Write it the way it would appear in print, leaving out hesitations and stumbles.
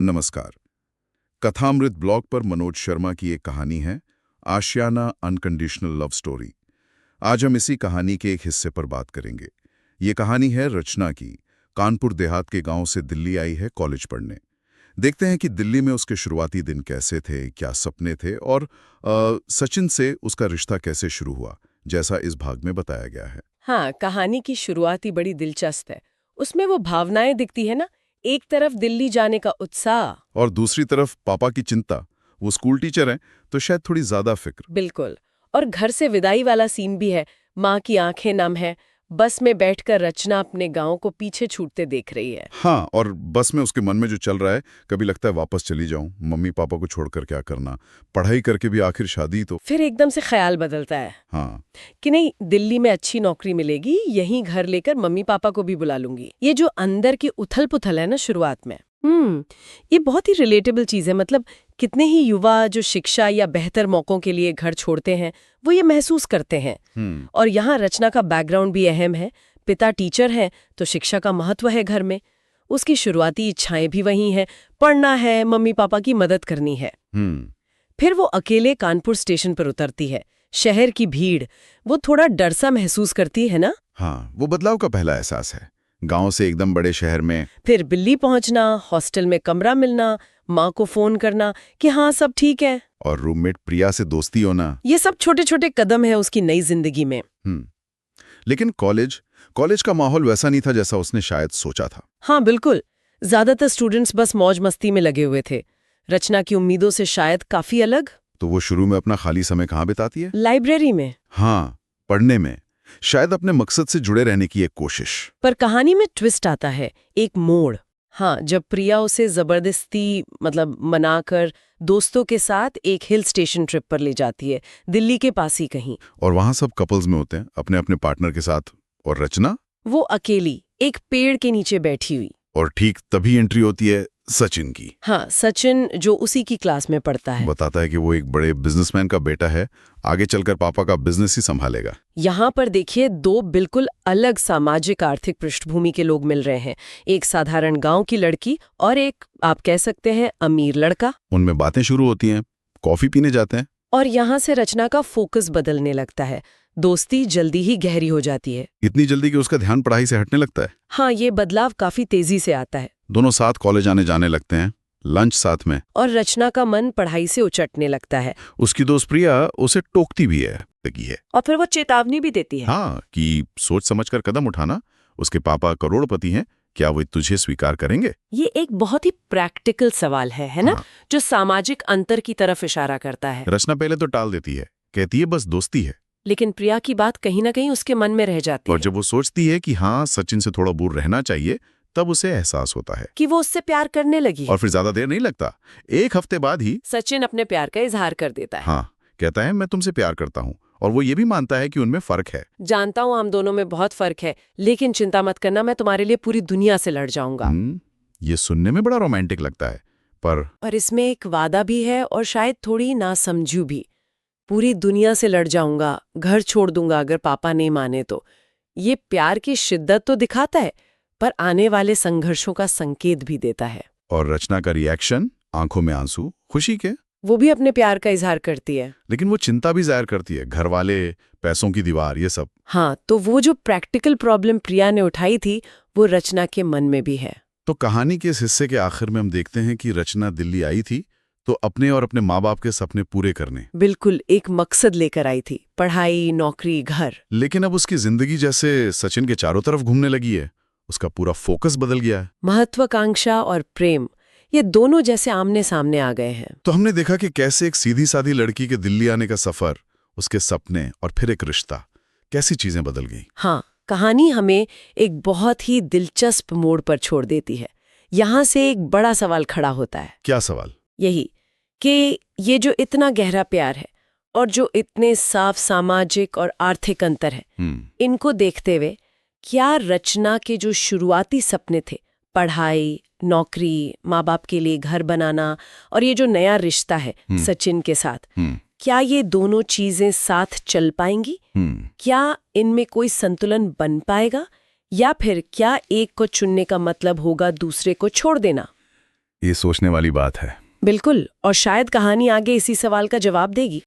नमस्कार। कथामृत ब्लॉग पर मनोज शर्मा की एक कहानी है, आशियाना अनकंडीशनल लव स्टोरी। आज हम इसी कहानी के एक हिस्से पर बात करेंगे। ये कहानी है रचना की। कानपुर देहात के गांव से दिल्ली आई है कॉलेज पढ़ने। देखते हैं कि दिल्ली में उसके शुरुआती दिन कैसे थे, क्या सपने थे और सचिन से उसका रिश्ता कैसे शुरू हुआ, जैसा इस भाग में बताया गया है। हाँ, कहानी की शुरुआत ही बड़ी दिलचस्प है। उसमें वो भावनाएं दिखती है ना, एक तरफ दिल्ली जाने का उत्साह। और दूसरी तरफ पापा की चिंता। वो स्कूल टीचर हैं, तो शायद थोड़ी ज्यादा फिक्र। बिल्कुल। और घर से विदाई वाला सीन भी है। माँ की आंखें नम है। बस में बैठकर रचना अपने गांव को पीछे छूटते देख रही है। हाँ, और बस में उसके मन में जो चल रहा है, कभी लगता है वापस चली जाऊं, मम्मी पापा को छोड़कर क्या करना, पढ़ाई करके भी आखिर शादी तो। फिर एकदम से ख्याल बदलता है हाँ, कि नहीं, दिल्ली में अच्छी नौकरी मिलेगी, यहीं घर लेकर मम्मी पापा को भी बुला लूंगी। ये जो अंदर की उथल पुथल है ना शुरुआत में, ये बहुत ही रिलेटेबल चीज है। मतलब कितने ही युवा जो शिक्षा या बेहतर मौकों के लिए घर छोड़ते हैं, वो ये महसूस करते हैं। और यहाँ रचना का बैकग्राउंड भी अहम है। पिता टीचर हैं, तो शिक्षा का महत्व है घर में। उसकी शुरुआती इच्छाएं भी वही हैं, पढ़ना है, मम्मी पापा की मदद करनी है। फिर वो अकेले कानपुर स्टेशन पर उतरती है। शहर की भीड़, वो थोड़ा डर सा महसूस करती है ना। हाँ, वो बदलाव का पहला एहसास है, गांव से एकदम बड़े शहर में। फिर दिल्ली पहुंचना, हॉस्टल में कमरा मिलना, माँ को फोन करना कि हाँ सब ठीक है, और रूममेट प्रिया से दोस्ती होना। ये सब छोटे छोटे कदम है उसकी नई जिंदगी में। लेकिन कॉलेज का माहौल वैसा नहीं था जैसा उसने शायद सोचा था। हाँ बिल्कुल, ज्यादातर स्टूडेंट्स बस मौज मस्ती में लगे हुए थे। रचना की उम्मीदों से शायद काफी अलग। तो वो शुरू में अपना खाली समय कहाँ बिताती है? लाइब्रेरी में। हाँ, पढ़ने में, शायद अपने मकसद से जुड़े रहने की एक कोशिश। पर कहानी में ट्विस्ट आता है, एक मोड़। हाँ, जब प्रिया उसे जबरदस्ती मनाकर दोस्तों के साथ एक हिल स्टेशन ट्रिप पर ले जाती है, दिल्ली के पास ही कहीं। और वहां सब कपल्स में होते हैं, अपने अपने पार्टनर के साथ। और रचना, वो अकेली एक पेड़ के नीचे बैठी हुई। और ठीक तभी एंट्री होती है सचिन की। हाँ, सचिन जो उसी की क्लास में पढ़ता है। बताता है कि वो एक बड़े बिजनेसमैन का बेटा है, आगे चलकर पापा का बिजनेस ही संभालेगा। यहाँ पर देखिए, दो बिल्कुल अलग सामाजिक आर्थिक पृष्ठभूमि के लोग मिल रहे हैं। एक साधारण गांव की लड़की और एक, आप कह सकते हैं, अमीर लड़का। उनमें बातें शुरू होती हैं, कॉफी पीने जाते हैं। और यहाँ से रचना का फोकस बदलने लगता है। दोस्ती जल्दी ही गहरी हो जाती है, इतनी जल्दी कि उसका ध्यान पढ़ाई से हटने लगता है। हाँ, ये बदलाव काफी तेजी से आता है। दोनों साथ कॉलेज आने जाने लगते हैं, लंच साथ में। और रचना का मन पढ़ाई से उचटने लगता है। उसकी दोस्त प्रिया उसे टोकती भी है और फिर वो चेतावनी भी देती है। हाँ, कि सोच समझकर कदम उठाना, उसके पापा करोड़पति हैं, क्या वो तुझे स्वीकार करेंगे? ये एक बहुत ही प्रैक्टिकल सवाल है ना? हाँ। जो सामाजिक अंतर की तरफ इशारा करता है। रचना पहले तो टाल देती है, कहती है बस दोस्ती है। लेकिन प्रिया की बात कहीं ना कहीं उसके मन में रह जाती और है। जब वो सोचती है कि हाँ, सचिन से थोड़ा दूर रहना चाहिए, तब उसे एहसास होता है कि वो उससे प्यार करने लगी है। और फिर ज्यादा देर नहीं लगता, एक हफ्ते बाद ही सचिन अपने प्यार का इजहार कर देता है। हाँ, कहता है मैं तुमसे प्यार करता हूँ। और वो ये भी मानता है कि उनमें फर्क है। जानता हूँ हम दोनों में बहुत फर्क है, लेकिन चिंता मत करना, मैं तुम्हारे लिए पूरी दुनिया से लड़ जाऊंगा। ये सुनने में बड़ा रोमांटिक लगता है, पर इसमें एक वादा भी है और शायद थोड़ी नासमझू भी। पूरी दुनिया से लड़ जाऊंगा, घर छोड़ दूंगा अगर पापा नहीं माने तो। ये प्यार की शिद्दत तो दिखाता है, पर आने वाले संघर्षों का संकेत भी देता है। और रचना का रिएक्शन, आंखों में आंसू, खुशी के। वो भी अपने प्यार का इजहार करती है, लेकिन वो चिंता भी जाहिर करती है, घर वाले, पैसों की दीवार, ये सब। हाँ, तो वो जो प्रैक्टिकल प्रॉब्लम प्रिया ने उठाई थी, वो रचना के मन में भी है। तो कहानी के इस हिस्से के आखिर में हम देखते हैं कि रचना दिल्ली आई थी तो अपने और अपने माँ बाप के सपने पूरे करने। बिल्कुल, एक मकसद लेकर आई थी, पढ़ाई, नौकरी, घर। लेकिन अब उसकी जिंदगी जैसे सचिन के चारों तरफ घूमने लगी है, उसका पूरा फोकस बदल गया है। महत्वाकांक्षा और प्रेम, ये दोनों जैसे आमने सामने आ गए हैं। तो हमने देखा कि कैसे एक सीधी सादी लड़की के दिल्ली आने का सफर, उसके सपने और फिर एक रिश्ता, कैसी चीजें बदल गई। हाँ, कहानी हमें एक बहुत ही दिलचस्प मोड़ पर छोड़ देती है। यहाँ से एक बड़ा सवाल खड़ा होता है। क्या सवाल? यही कि ये जो इतना गहरा प्यार है और जो इतने साफ सामाजिक और आर्थिक अंतर है, इनको देखते हुए क्या रचना के जो शुरुआती सपने थे, पढ़ाई, नौकरी, माँ बाप के लिए घर बनाना और ये जो नया रिश्ता है सचिन के साथ, क्या ये दोनों चीजें साथ चल पाएंगी? क्या इनमें कोई संतुलन बन पाएगा, या फिर क्या एक को चुनने का मतलब होगा दूसरे को छोड़ देना? ये सोचने वाली बात है। बिल्कुल, और शायद कहानी आगे इसी सवाल का जवाब देगी।